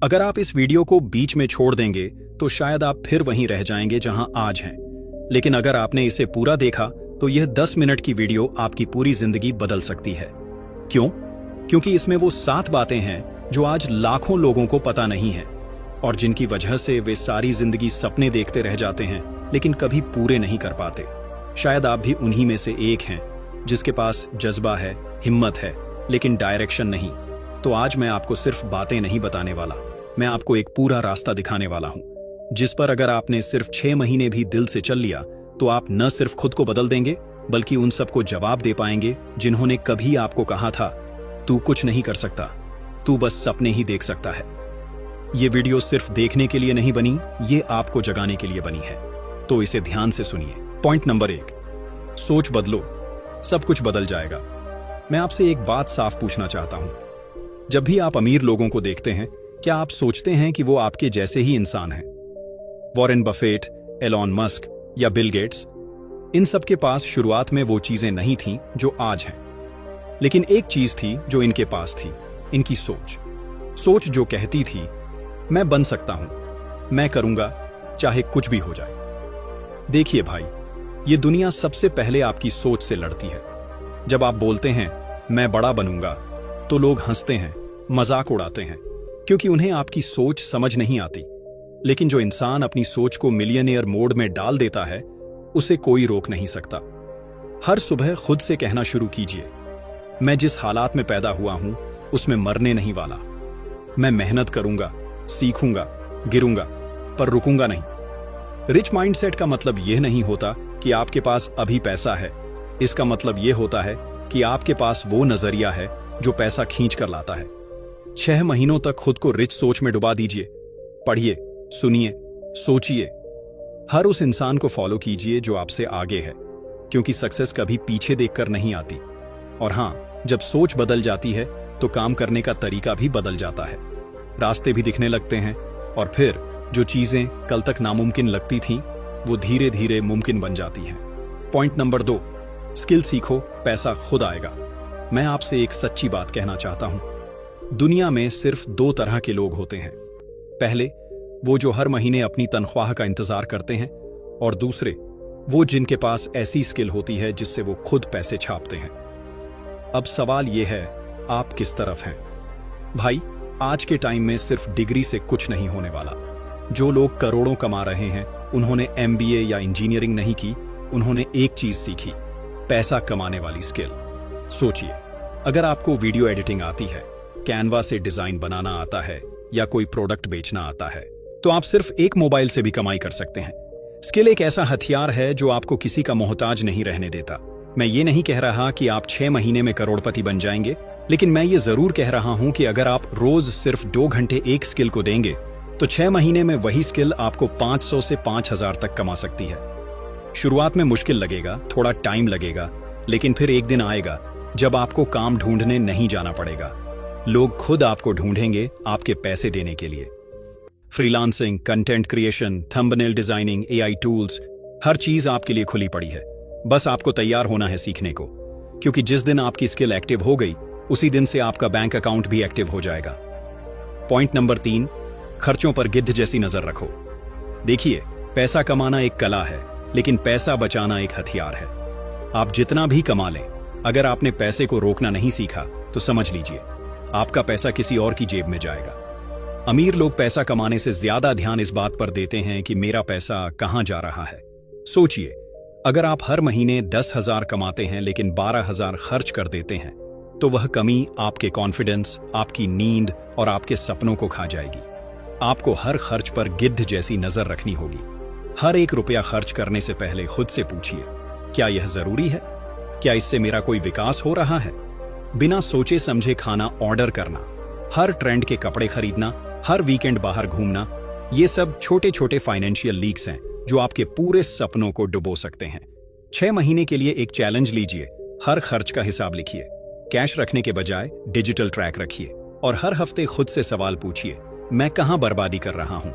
अगर आप इस वीडियो को बीच में छोड़ देंगे तो शायद आप फिर वहीं रह जाएंगे जहां आज हैं। लेकिन अगर आपने इसे पूरा देखा तो यह 10 मिनट की वीडियो आपकी पूरी जिंदगी बदल सकती है। क्यों? क्योंकि इसमें वो 7 बातें हैं जो आज लाखों लोगों को पता नहीं है और जिनकी वजह से वे सारी जिंदगी सपने देखते रह जाते हैं लेकिन कभी पूरे नहीं कर पाते। शायद आप भी उन्हीं में से एक हैं जिसके पास जज्बा है, हिम्मत है, लेकिन डायरेक्शन नहीं। तो आज मैं आपको सिर्फ बातें नहीं बताने वाला, मैं आपको एक पूरा रास्ता दिखाने वाला हूं जिस पर अगर आपने सिर्फ 6 महीने भी दिल से चल लिया तो आप न सिर्फ खुद को बदल देंगे बल्कि उन सबको जवाब दे पाएंगे जिन्होंने कभी आपको कहा था तू कुछ नहीं कर सकता, तू बस सपने ही देख सकता है। ये वीडियो सिर्फ देखने के लिए नहीं बनी, ये आपको जगाने के लिए बनी है। तो इसे ध्यान से सुनिए। पॉइंट नंबर 1, सोच बदलो, सब कुछ बदल जाएगा। मैं आपसे एक बात साफ पूछना चाहता हूं। जब भी आप अमीर लोगों को देखते हैं, क्या आप सोचते हैं कि वो आपके जैसे ही इंसान हैं? वॉरेन बफेट, एलॉन मस्क या बिल गेट्स, इन सब के पास शुरुआत में वो चीजें नहीं थीं जो आज हैं। लेकिन एक चीज थी जो इनके पास थी, इनकी सोच जो कहती थी मैं बन सकता हूं, मैं करूंगा चाहे कुछ भी हो जाए। देखिए भाई, ये दुनिया सबसे पहले आपकी सोच से लड़ती है। जब आप बोलते हैं मैं बड़ा बनूंगा तो लोग हंसते हैं, मजाक उड़ाते हैं, क्योंकि उन्हें आपकी सोच समझ नहीं आती। लेकिन जो इंसान अपनी सोच को मिलियनेयर मोड में डाल देता है उसे कोई रोक नहीं सकता। हर सुबह खुद से कहना शुरू कीजिए, मैं जिस हालात में पैदा हुआ हूं उसमें मरने नहीं वाला। मैं मेहनत करूंगा, सीखूंगा, गिरूंगा, पर रुकूंगा नहीं। रिच माइंडसेट का मतलब यह नहीं होता कि आपके पास अभी पैसा है। इसका मतलब यह होता है कि आपके पास वो नजरिया है जो पैसा खींच कर लाता है। 6 महीनों तक खुद को रिच सोच में डुबा दीजिए। पढ़िए, सुनिए, सोचिए। हर उस इंसान को फॉलो कीजिए जो आपसे आगे है, क्योंकि सक्सेस कभी पीछे देखकर नहीं आती। और हां, जब सोच बदल जाती है तो काम करने का तरीका भी बदल जाता है। रास्ते भी दिखने लगते हैं और फिर जो चीजें कल तक नामुमकिन लगती थीं वो धीरे धीरे मुमकिन बन जाती हैं। पॉइंट नंबर 2, स्किल सीखो, पैसा खुद आएगा। मैं आपसे एक सच्ची बात कहना चाहता हूं। दुनिया में सिर्फ 2 तरह के लोग होते हैं। पहले वो जो हर महीने अपनी तनख्वाह का इंतजार करते हैं, और दूसरे वो जिनके पास ऐसी स्किल होती है जिससे वो खुद पैसे छापते हैं। अब सवाल यह है, आप किस तरफ हैं? भाई, आज के टाइम में सिर्फ डिग्री से कुछ नहीं होने वाला। जो लोग करोड़ों कमा रहे हैं उन्होंने MBA या इंजीनियरिंग नहीं की, उन्होंने एक चीज सीखी, पैसा कमाने वाली स्किल। सोचिए, अगर आपको वीडियो एडिटिंग आती है, कैनवा से डिजाइन बनाना आता है या कोई प्रोडक्ट बेचना आता है, तो आप सिर्फ एक मोबाइल से भी कमाई कर सकते हैं। स्किल एक ऐसा हथियार है जो आपको किसी का मोहताज नहीं रहने देता। मैं ये नहीं कह रहा कि आप 6 महीने में करोड़पति बन जाएंगे, लेकिन मैं ये जरूर कह रहा हूं कि अगर आप रोज सिर्फ 2 घंटे एक स्किल को देंगे तो 6 महीने में वही स्किल आपको 500 से 5000 तक कमा सकती है। शुरुआत में मुश्किल लगेगा, थोड़ा टाइम लगेगा, लेकिन फिर एक दिन आएगा जब आपको काम ढूंढने नहीं जाना पड़ेगा। लोग खुद आपको ढूंढेंगे आपके पैसे देने के लिए। Freelancing, content creation, thumbnail designing, AI tools, हर चीज आपके लिए खुली पड़ी है। बस आपको तैयार होना है सीखने को, क्योंकि जिस दिन आपकी स्किल एक्टिव हो गई उसी दिन से आपका बैंक अकाउंट भी एक्टिव हो जाएगा। पॉइंट नंबर 3, खर्चों पर गिद्ध जैसी नजर रखो। देखिए, पैसा कमाना एक कला है, लेकिन पैसा बचाना एक हथियार है। आप जितना भी कमा लें, अगर आपने पैसे को रोकना नहीं सीखा तो समझ लीजिए आपका पैसा किसी और की जेब में जाएगा। अमीर लोग पैसा कमाने से ज्यादा ध्यान इस बात पर देते हैं कि मेरा पैसा कहां जा रहा है। सोचिए, अगर आप हर महीने 10,000 कमाते हैं लेकिन 12,000 खर्च कर देते हैं तो वह कमी आपके कॉन्फिडेंस, आपकी नींद और आपके सपनों को खा जाएगी। आपको हर खर्च पर गिद्ध जैसी नजर रखनी होगी। हर एक रुपया खर्च करने से पहले खुद से पूछिए, क्या यह जरूरी है? क्या इससे मेरा कोई विकास हो रहा है? बिना सोचे समझे खाना ऑर्डर करना, हर ट्रेंड के कपड़े खरीदना, हर वीकेंड बाहर घूमना, ये सब छोटे छोटे फाइनेंशियल लीक्स हैं जो आपके पूरे सपनों को डुबो सकते हैं। 6 महीने के लिए एक चैलेंज लीजिए, हर खर्च का हिसाब लिखिए, कैश रखने के बजाय डिजिटल ट्रैक रखिए और हर हफ्ते खुद से सवाल पूछिए, मैं कहां बर्बादी कर रहा हूं?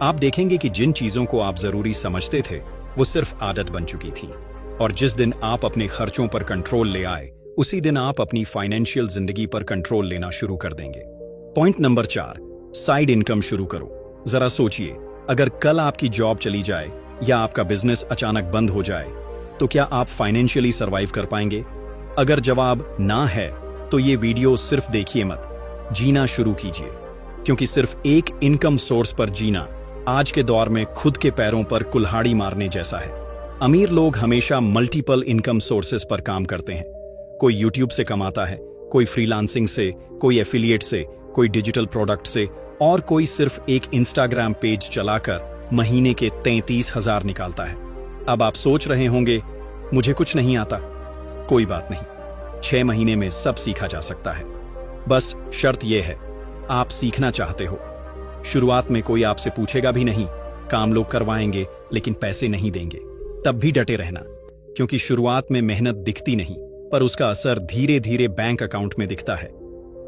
आप देखेंगे कि जिन चीजों को आप जरूरी समझते थे वो सिर्फ आदत बन चुकी थी, और जिस दिन आप अपने खर्चों पर कंट्रोल ले आए उसी दिन आप अपनी फाइनेंशियल जिंदगी पर कंट्रोल लेना शुरू कर देंगे। पॉइंट नंबर 4, साइड इनकम शुरू करो। जरा सोचिए, अगर कल आपकी जॉब चली जाए या आपका बिजनेस अचानक बंद हो जाए तो क्या आप फाइनेंशियली सरवाइव कर पाएंगे? अगर जवाब ना है तो ये वीडियो सिर्फ देखिए मत, जीना शुरू कीजिए, क्योंकि सिर्फ एक इनकम सोर्स पर जीना आज के दौर में खुद के पैरों पर कुल्हाड़ी मारने जैसा है। अमीर लोग हमेशा मल्टीपल इनकम सोर्सेस पर काम करते हैं। कोई यूट्यूब से कमाता है, कोई फ्रीलांसिंग से, कोई एफिलिएट से, कोई डिजिटल प्रोडक्ट से, और कोई सिर्फ एक इंस्टाग्राम पेज चलाकर महीने के 33,000 निकालता है। अब आप सोच रहे होंगे मुझे कुछ नहीं आता। कोई बात नहीं, 6 महीने में सब सीखा जा सकता है। बस शर्त यह है, आप सीखना चाहते हो। शुरुआत में कोई आपसे पूछेगा भी नहीं, काम लोग करवाएंगे लेकिन पैसे नहीं देंगे। तब भी डटे रहना, क्योंकि शुरुआत में मेहनत दिखती नहीं, पर उसका असर धीरे धीरे बैंक अकाउंट में दिखता है।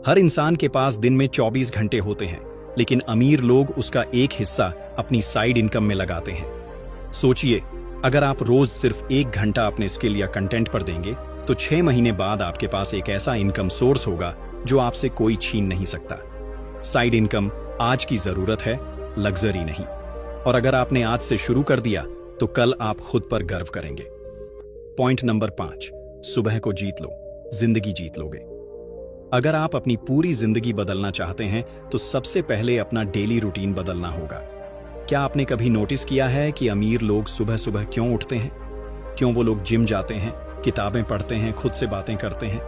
हर इंसान के पास दिन में 24 घंटे होते हैं, लेकिन अमीर लोग उसका एक हिस्सा अपनी साइड इनकम में लगाते हैं। सोचिए, अगर आप रोज सिर्फ 1 घंटा अपने स्किल या कंटेंट पर देंगे तो 6 महीने बाद आपके पास एक ऐसा इनकम सोर्स होगा जो आपसे कोई छीन नहीं सकता। साइड इनकम आज की जरूरत है, लग्जरी नहीं। और अगर आपने आज से शुरू कर दिया तो कल आप खुद पर गर्व करेंगे। पॉइंट नंबर 5, सुबह को जीत लो, जिंदगी जीत लोगे। अगर आप अपनी पूरी जिंदगी बदलना चाहते हैं तो सबसे पहले अपना डेली रूटीन बदलना होगा। क्या आपने कभी नोटिस किया है कि अमीर लोग सुबह सुबह क्यों उठते हैं? क्यों वो लोग जिम जाते हैं, किताबें पढ़ते हैं, खुद से बातें करते हैं?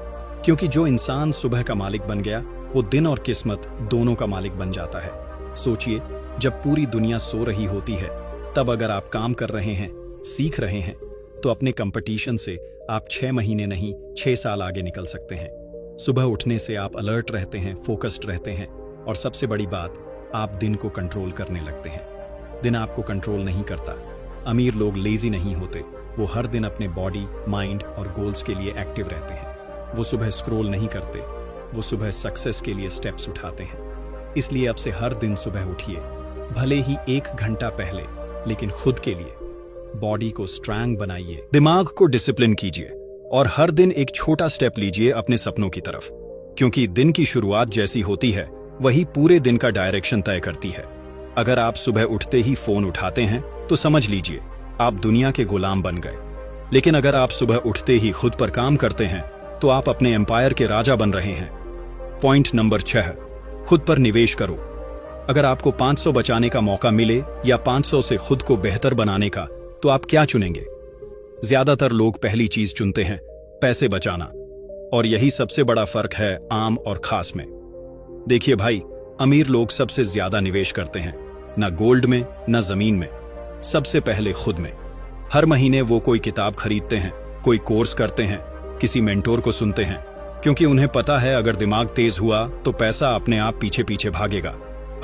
क्योंकि जो इंसान सुबह का मालिक बन गया वो दिन और किस्मत दोनों का मालिक बन जाता है। सोचिए, जब पूरी दुनिया सो रही होती है तब अगर आप काम कर रहे हैं, सीख रहे हैं, तो अपने कंपटीशन से आप 6 महीने नहीं 6 साल आगे निकल सकते हैं। सुबह उठने से आप अलर्ट रहते हैं, फोकस्ड रहते हैं, और सबसे बड़ी बात, आप दिन को कंट्रोल करने लगते हैं। दिन आपको कंट्रोल नहीं करता। अमीर लोग लेजी नहीं होते, वो हर दिन अपने बॉडी, माइंड और गोल्स के लिए एक्टिव रहते हैं। वो सुबह स्क्रॉल नहीं करते, वो सुबह सक्सेस के लिए स्टेप्स उठाते हैं। इसलिए अब से हर दिन सुबह उठिए, भले ही 1 घंटा पहले, लेकिन खुद के लिए। बॉडी को स्ट्रांग बनाइए, दिमाग को डिसिप्लिन कीजिए, और हर दिन एक छोटा स्टेप लीजिए अपने सपनों की तरफ, क्योंकि दिन की शुरुआत जैसी होती है वही पूरे दिन का डायरेक्शन तय करती है। अगर आप सुबह उठते ही फोन उठाते हैं तो समझ लीजिए आप दुनिया के गुलाम बन गए। लेकिन अगर आप सुबह उठते ही खुद पर काम करते हैं तो आप अपने एम्पायर के राजा बन रहे हैं। पॉइंट नंबर 6, खुद पर निवेश करो। अगर आपको 500 बचाने का मौका मिले या 500 से खुद को बेहतर बनाने का, तो आप क्या चुनेंगे? ज्यादातर लोग पहली चीज चुनते हैं, पैसे बचाना। और यही सबसे बड़ा फर्क है आम और खास में। देखिए भाई, अमीर लोग सबसे ज्यादा निवेश करते हैं, ना गोल्ड में, ना जमीन में, सबसे पहले खुद में। हर महीने वो कोई किताब खरीदते हैं, कोई कोर्स करते हैं, किसी मेंटोर को सुनते हैं, क्योंकि उन्हें पता है अगर दिमाग तेज हुआ तो पैसा अपने आप पीछे पीछे भागेगा।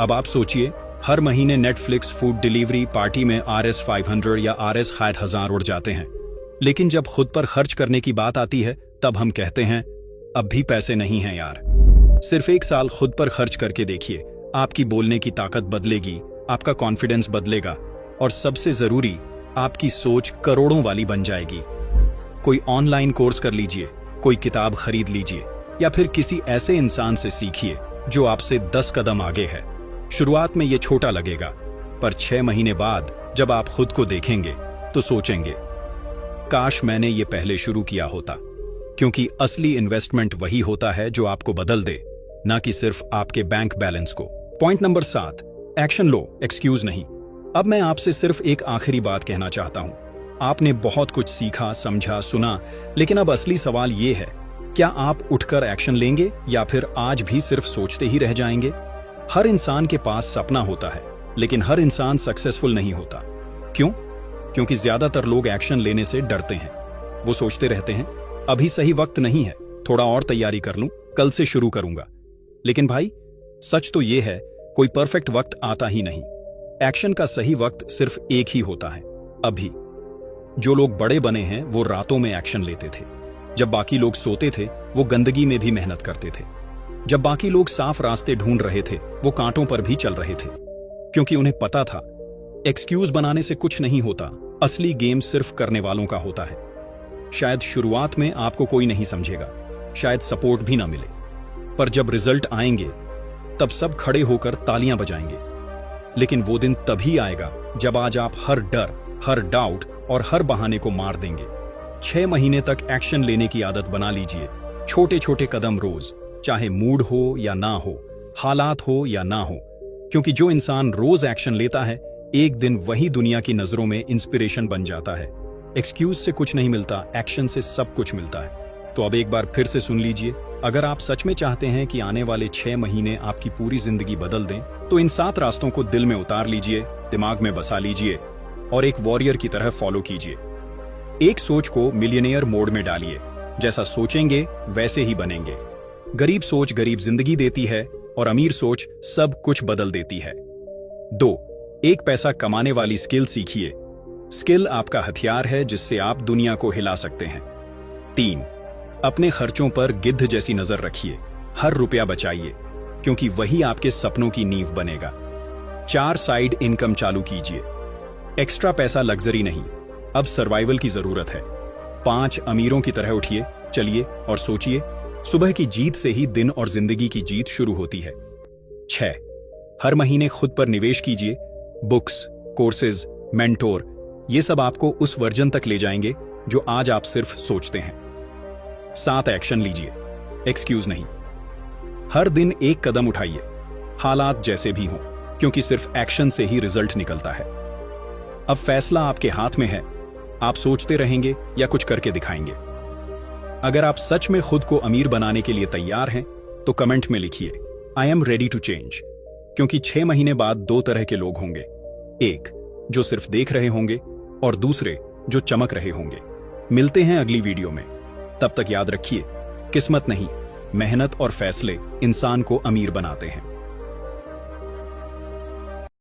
अब आप सोचिए, हर महीने नेटफ्लिक्स, फूड डिलीवरी, पार्टी में RS 500 या RS 1000 उड़ जाते हैं। लेकिन जब खुद पर खर्च करने की बात आती है तब हम कहते हैं अब भी पैसे नहीं हैं यार। सिर्फ 1 साल खुद पर खर्च करके देखिए, आपकी बोलने की ताकत बदलेगी, आपका कॉन्फिडेंस बदलेगा, और सबसे जरूरी, आपकी सोच करोड़ों वाली बन जाएगी। कोई ऑनलाइन कोर्स कर लीजिए, कोई किताब खरीद लीजिए, या फिर किसी ऐसे इंसान से सीखिए जो आपसे 10 कदम आगे है। शुरुआत में ये छोटा लगेगा, पर 6 महीने बाद जब आप खुद को देखेंगे तो सोचेंगे काश मैंने ये पहले शुरू किया होता। क्योंकि असली इन्वेस्टमेंट वही होता है जो आपको बदल दे, ना कि सिर्फ आपके बैंक बैलेंस को। पॉइंट नंबर 7, एक्शन लो, एक्सक्यूज नहीं। अब मैं आपसे सिर्फ एक आखिरी बात कहना चाहता हूं। आपने बहुत कुछ सीखा, समझा, सुना, लेकिन अब असली सवाल ये है, क्या आप उठकर एक्शन लेंगे या फिर आज भी सिर्फ सोचते ही रह जाएंगे? हर इंसान के पास सपना होता है, लेकिन हर इंसान सक्सेसफुल नहीं होता। क्यों? क्योंकि ज्यादातर लोग एक्शन लेने से डरते हैं। वो सोचते रहते हैं अभी सही वक्त नहीं है, थोड़ा और तैयारी कर लूं, कल से शुरू करूंगा। लेकिन भाई, सच तो ये है, कोई परफेक्ट वक्त आता ही नहीं। एक्शन का सही वक्त सिर्फ एक ही होता है, अभी। जो लोग बड़े बने हैं वो रातों में एक्शन लेते थे। जब बाकी लोग सोते थे वो गंदगी में भी मेहनत करते थे। जब बाकी लोग साफ रास्ते ढूंढ रहे थे वो कांटों पर भी चल रहे थे, क्योंकि उन्हें पता था एक्सक्यूज बनाने से कुछ नहीं होता, असली गेम सिर्फ करने वालों का होता है। शायद शुरुआत में आपको कोई नहीं समझेगा, शायद सपोर्ट भी ना मिले, पर जब रिजल्ट आएंगे तब सब खड़े होकर तालियां बजाएंगे। लेकिन वो दिन तभी आएगा जब आज आप हर डर, हर डाउट और हर बहाने को मार देंगे। 6 महीने तक एक्शन लेने की आदत बना लीजिए। छोटे छोटे कदम रोज, चाहे मूड हो या ना हो, हालात हो या ना हो, क्योंकि जो इंसान रोज एक्शन लेता है एक दिन वही दुनिया की नजरों में इंस्पिरेशन बन जाता है। एक्सक्यूज से कुछ नहीं मिलता, एक्शन से सब कुछ मिलता है। तो अब एक बार फिर से सुन लीजिए, अगर आप सच में चाहते हैं कि आने वाले 6 महीने आपकी पूरी जिंदगी बदल दें, तो इन 7 रास्तों को दिल में उतार लीजिए, दिमाग में बसा लीजिए और एक वॉरियर की तरह फॉलो कीजिए। एक सोच को मिलियनेयर मोड में डालिए, जैसा सोचेंगे वैसे ही बनेंगे। गरीब सोच गरीब जिंदगी देती है और अमीर सोच सब कुछ बदल देती है। 2, एक पैसा कमाने वाली स्किल सीखिए। स्किल आपका हथियार है जिससे आप दुनिया को हिला सकते हैं। 3, अपने खर्चों पर गिद्ध जैसी नजर रखिए। हर रुपया बचाइए, क्योंकि वही आपके सपनों की नींव बनेगा। 4, साइड इनकम चालू कीजिए। एक्स्ट्रा पैसा लग्जरी नहीं, अब सर्वाइवल की जरूरत है। 5, अमीरों की तरह उठिए, चलिए और सोचिए। सुबह की जीत से ही दिन और जिंदगी की जीत शुरू होती है। 6, हर महीने खुद पर निवेश कीजिए। बुक्स, कोर्सेज, मेंटोर, ये सब आपको उस वर्जन तक ले जाएंगे जो आज आप सिर्फ सोचते हैं। 7, एक्शन लीजिए, एक्सक्यूज नहीं। हर दिन एक कदम उठाइए, हालात जैसे भी हों, क्योंकि सिर्फ एक्शन से ही रिजल्ट निकलता है। अब फैसला आपके हाथ में है, आप सोचते रहेंगे या कुछ करके दिखाएंगे। अगर आप सच में खुद को अमीर बनाने के लिए तैयार हैं, तो कमेंट में लिखिए, I am ready to change. क्योंकि 6 महीने बाद 2 तरह के लोग होंगे, एक जो सिर्फ देख रहे होंगे और दूसरे जो चमक रहे होंगे। मिलते हैं अगली वीडियो में, तब तक याद रखिए, किस्मत नहीं, मेहनत और फैसले इंसान को अमीर बनाते हैं।